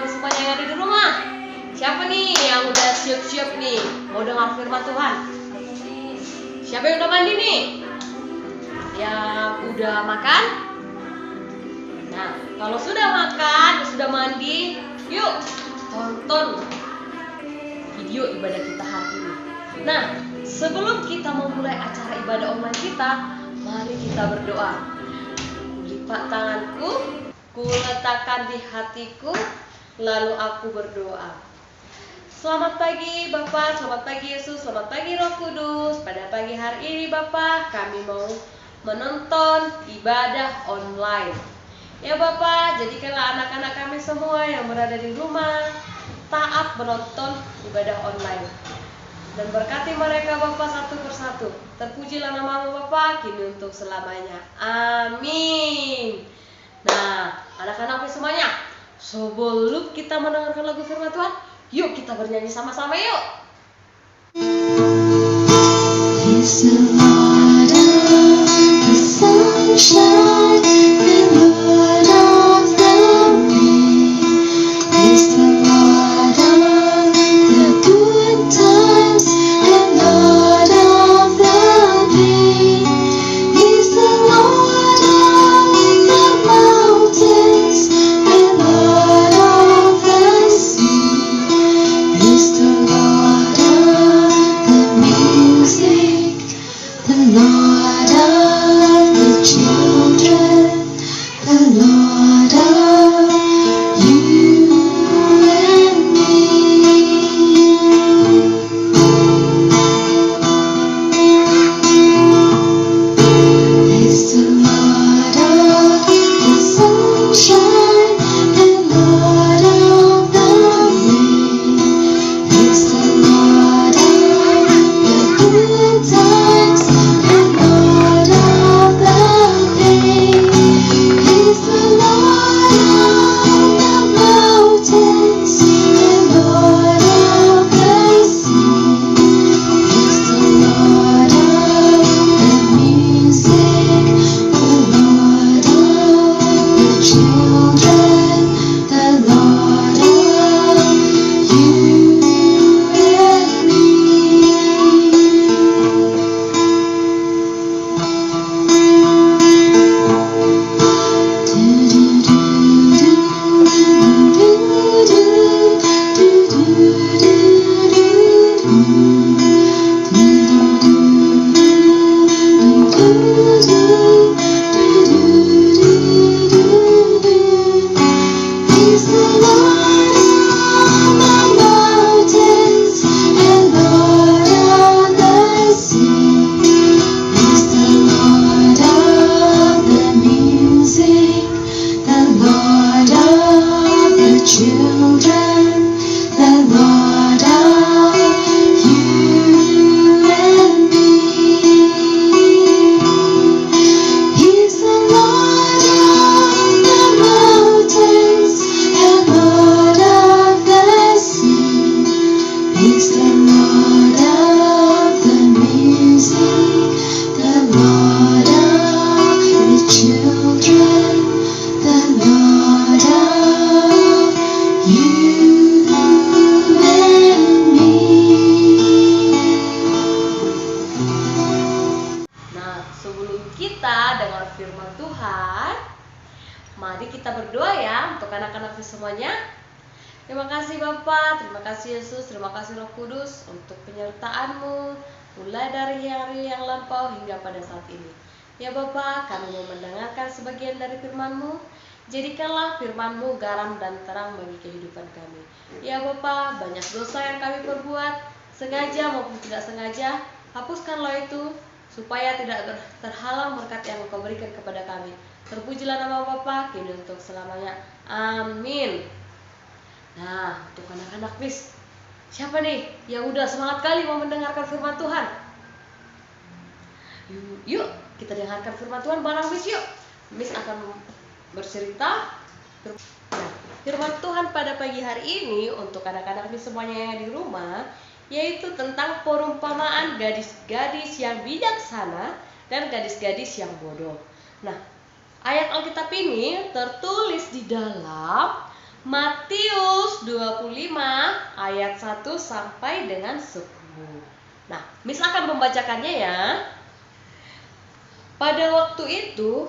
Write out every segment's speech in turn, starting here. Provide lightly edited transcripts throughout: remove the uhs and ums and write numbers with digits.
anak-anak semuanya yang ada di rumah? Siapa nih yang udah siap-siap nih mau dengar firman Tuhan? Siapa yang udah mandi nih? Yang udah makan? Nah, kalau sudah makan, sudah mandi, yuk tonton video ibadah kita hari ini. Nah, sebelum kita memulai acara ibadah online kita, mari kita berdoa. Lipat tanganku, ku letakkan di hatiku, lalu aku berdoa. Selamat pagi Bapak, selamat pagi Yesus, selamat pagi Roh Kudus. Pada pagi hari ini Bapak, kami mau menonton ibadah online. Ya Bapak, jadikanlah anak-anak kami semua yang berada di rumah taat menonton ibadah online. Dan berkati mereka Bapak satu persatu. Terpujilah nama Bapak kini untuk selamanya. Amin. Nah, anak-anak semuanya, sebelum kita mendengarkan lagu firman Tuhan, yuk kita bernyanyi sama-sama yuk. He's the Lord of the sunshine and Lord of the rain. He's the Lord of the good times and Lord of the pain. He's the Lord of the mountains and Lord of the sea. He's the Lord of the music, the Lord of the children, the Lord of you and me. He's the Lord of the sunshine and Lord of the rain. He's the Lord of the good times and Lord of the pain. He's the Lord of the mountains and Lord of the sea. He's the Lord of the music, the Lord of the children, the Lord of you and me. He's the Lord of the mountains and Lord of the sea. He's the Lord of the music, the Lord of the children, the Lord of you and me. He's the Lord of the mountains and Lord of the sea. He's the Lord of the music, the Lord of the children, the Lord of you and me. Nah, sebelum kita dengar firman Tuhan, mari kita berdoa ya untuk anak-anak semuanya. Terima kasih Bapak, terima kasih Yesus, terima kasih Roh Kudus untuk penyertaan-Mu mulai dari hari yang lampau hingga pada saat ini. Ya Bapak, kami mau mendengarkan sebagian dari firman-Mu. Jadikanlah firman-Mu garam dan terang bagi kehidupan kami. Ya Bapak, banyak dosa yang kami perbuat, sengaja maupun tidak sengaja. Hapuskanlah itu supaya tidak terhalang berkat yang Engkau berikan kepada kami. Terpujilah nama Bapa kini untuk selamanya. Amin. Nah, untuk anak-anak bis, siapa nih yang udah semangat kali mau mendengarkan firman Tuhan? Yuk, kita dengarkan firman Tuhan bareng Miss yuk. Miss akan bercerita firman Tuhan pada pagi hari ini untuk anak-anak Miss semuanya yang di rumah, yaitu tentang perumpamaan gadis-gadis yang bijaksana dan gadis-gadis yang bodoh. Nah, ayat Alkitab ini tertulis di dalam Matius 25 ayat 1 sampai dengan 10. Nah, Miss akan membacakannya ya. Pada waktu itu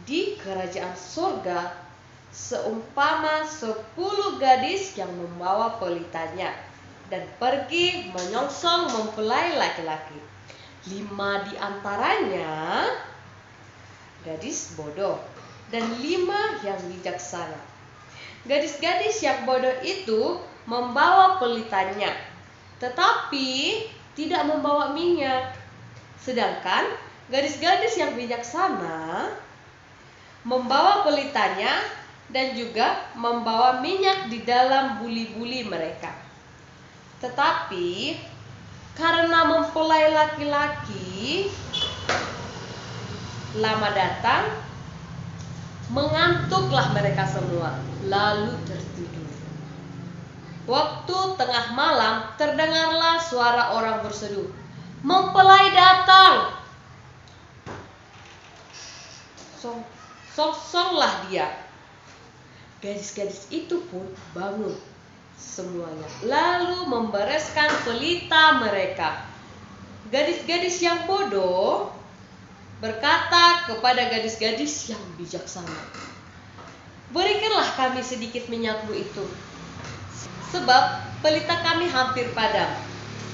di kerajaan surga seumpama 10 gadis yang membawa pelitanya dan pergi menyongsong mempelai laki-laki. 5 di antaranya gadis bodoh dan 5 yang bijaksana. Gadis-gadis yang bodoh itu membawa pelitanya, tetapi tidak membawa minyak. Sedangkan gadis-gadis yang bijaksana membawa pelitanya dan juga membawa minyak di dalam buli-buli mereka. Tetapi karena mempelai laki-laki lama datang, mengantuklah mereka semua, lalu tertidur. Waktu tengah malam terdengarlah suara orang berseru, "Mempelai datang!" Songsonglah dia. Gadis-gadis itu pun bangun semuanya, lalu membereskan pelita mereka. Gadis-gadis yang bodoh berkata kepada gadis-gadis yang bijaksana, "Berikanlah kami sedikit minyakmu itu, sebab pelita kami hampir padam."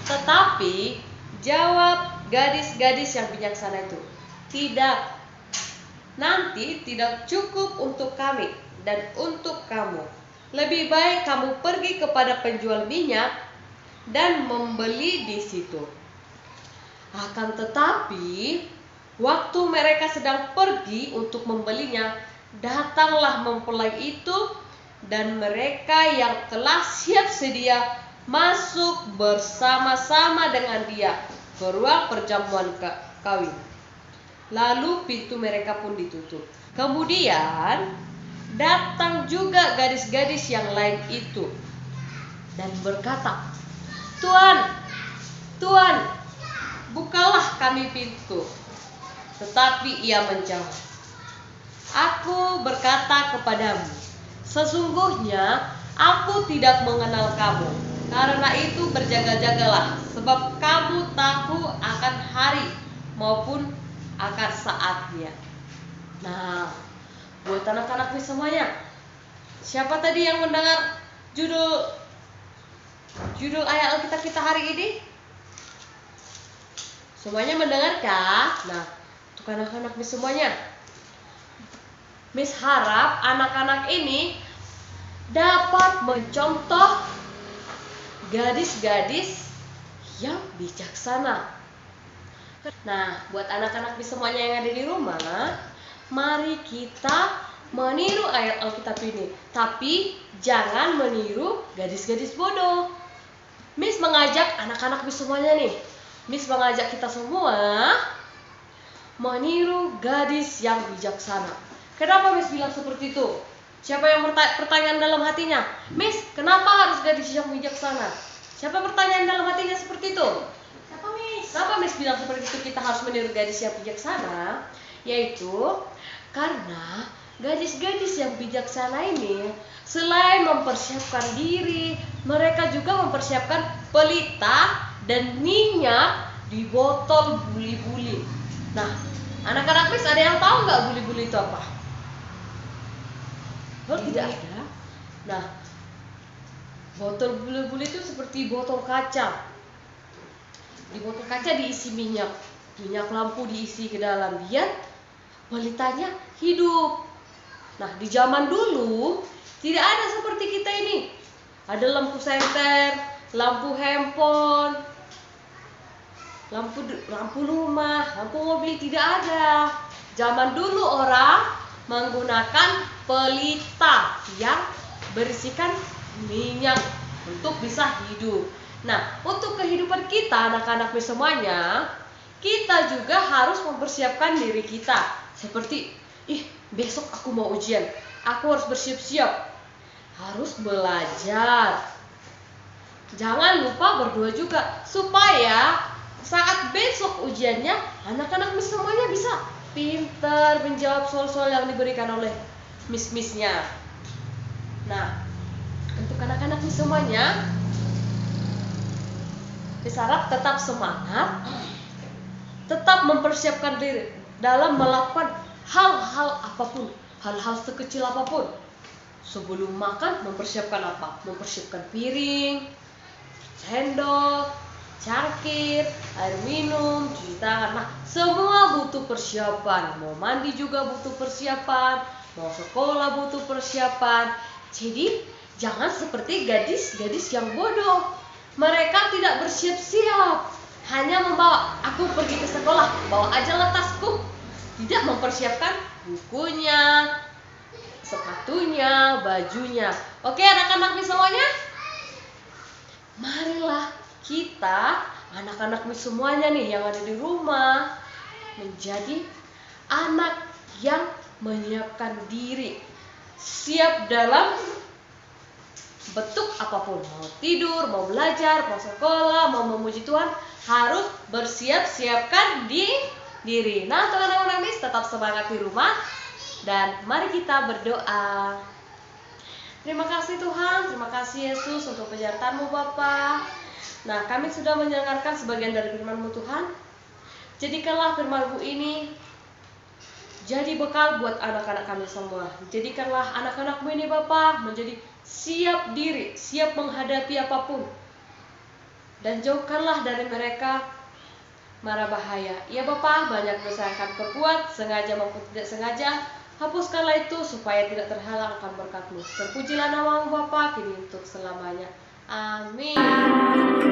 Tetapi jawab gadis-gadis yang bijaksana itu, "Tidak, nanti tidak cukup untuk kami dan untuk kamu. Lebih baik kamu pergi kepada penjual minyak dan membeli di situ." Akan tetapi waktu mereka sedang pergi untuk membelinya, datanglah mempelai itu, dan mereka yang telah siap sedia masuk bersama-sama dengan dia ke ruang perjamuan kawin. Lalu pintu mereka pun ditutup. Kemudian datang juga gadis-gadis yang lain itu dan berkata, "Tuan, Tuan, bukalah kami pintu." Tetapi ia menjawab, "Aku berkata kepadamu, sesungguhnya aku tidak mengenal kamu. Karena itu berjaga-jagalah, sebab kamu tahu akan hari maupun akan saatnya." Nah, buat anak-anak nih semuanya, siapa tadi yang mendengar judul ayat Alkitab kita hari ini? Semuanya mendengarkan? Nah, untuk anak-anak nih semuanya, Miss harap anak-anak ini dapat mencontoh gadis-gadis yang bijaksana. Nah, buat anak-anak semuanya yang ada di rumah, mari kita meniru ayat Alkitab ini, tapi jangan meniru gadis-gadis bodoh. Miss mengajak anak-anak semuanya nih, Miss mengajak kita semua meniru gadis yang bijaksana. Kenapa Miss bilang seperti itu? Siapa yang pertanyaan dalam hatinya, "Miss, kenapa harus gadis yang bijaksana?" Siapa pertanyaan dalam hatinya seperti itu? Kenapa Miss bilang seperti itu, kita harus meniru gadis yang bijaksana? Yaitu karena gadis-gadis yang bijaksana ini selain mempersiapkan diri, mereka juga mempersiapkan pelita dan minyak di botol buli-buli. Nah, anak-anak Miss ada yang tahu nggak buli-buli itu apa? Oh, tidak ada. Nah, botol buli-buli itu seperti botol kaca. Di botol kaca diisi minyak lampu diisi ke dalam biar pelitanya hidup. Nah, di zaman dulu tidak ada seperti kita ini. Ada lampu senter, lampu handphone, lampu rumah, lampu mobil, tidak ada. Zaman dulu orang menggunakan pelita yang berisikan minyak untuk bisa hidup. Nah, untuk kehidupan kita anak-anak semuanya, kita juga harus mempersiapkan diri kita. Seperti, besok aku mau ujian, aku harus bersiap-siap, harus belajar. Jangan lupa berdoa juga, supaya saat besok ujiannya, anak-anak semuanya bisa pintar menjawab soal-soal yang diberikan oleh miss-missnya. Nah, untuk kehidupan kita anak-anak semuanya, kita juga harus mempersiapkan diri kita. Seperti, besok aku mau ujian, aku harus bersiap-siap, harus belajar. Jangan lupa berdoa juga, supaya saat besok ujiannya, anak-anak semuanya bisa pintar menjawab soal-soal yang diberikan oleh miss-missnya. Nah, untuk anak-anak semuanya, diharap tetap semangat, tetap mempersiapkan diri dalam melakukan hal-hal apapun, hal-hal sekecil apapun. Sebelum makan mempersiapkan apa? Mempersiapkan piring, sendok, cangkir, air minum, cuci tangan. Nah, semua butuh persiapan. Mau mandi juga butuh persiapan, mau sekolah butuh persiapan. Jadi, jangan seperti gadis-gadis yang bodoh. Mereka tidak bersiap-siap, hanya membawa, aku pergi ke sekolah, bawa aja tasku. Tidak mempersiapkan bukunya, sepatunya, bajunya. Oke, anak-anak semuanya, marilah kita, anak-anak semuanya nih yang ada di rumah, menjadi anak yang menyiapkan diri, siap dalam bentuk apapun. Mau tidur, mau belajar, mau sekolah, mau memuji Tuhan, harus bersiap-siapkan diri. Nah, untuk anak-anak tetap semangat di rumah. Dan mari kita berdoa. Terima kasih Tuhan, terima kasih Yesus untuk penyertaan-Mu Bapa. Nah, kami sudah mendengarkan sebagian dari firman-Mu Tuhan. Jadikanlah firman-Mu ini jadi bekal buat anak-anak kami semua. Jadikanlah anak-anak-Mu ini Bapa menjadi siap diri, siap menghadapi apapun. Dan jauhkanlah dari mereka mara bahaya. Ya Bapa, banyak dosa yang kami perbuat, sengaja maupun tidak sengaja. Hapuskanlah itu supaya tidak terhalang akan berkat-Mu. Terpujilah nama-Mu Bapa kini untuk selamanya. Amin.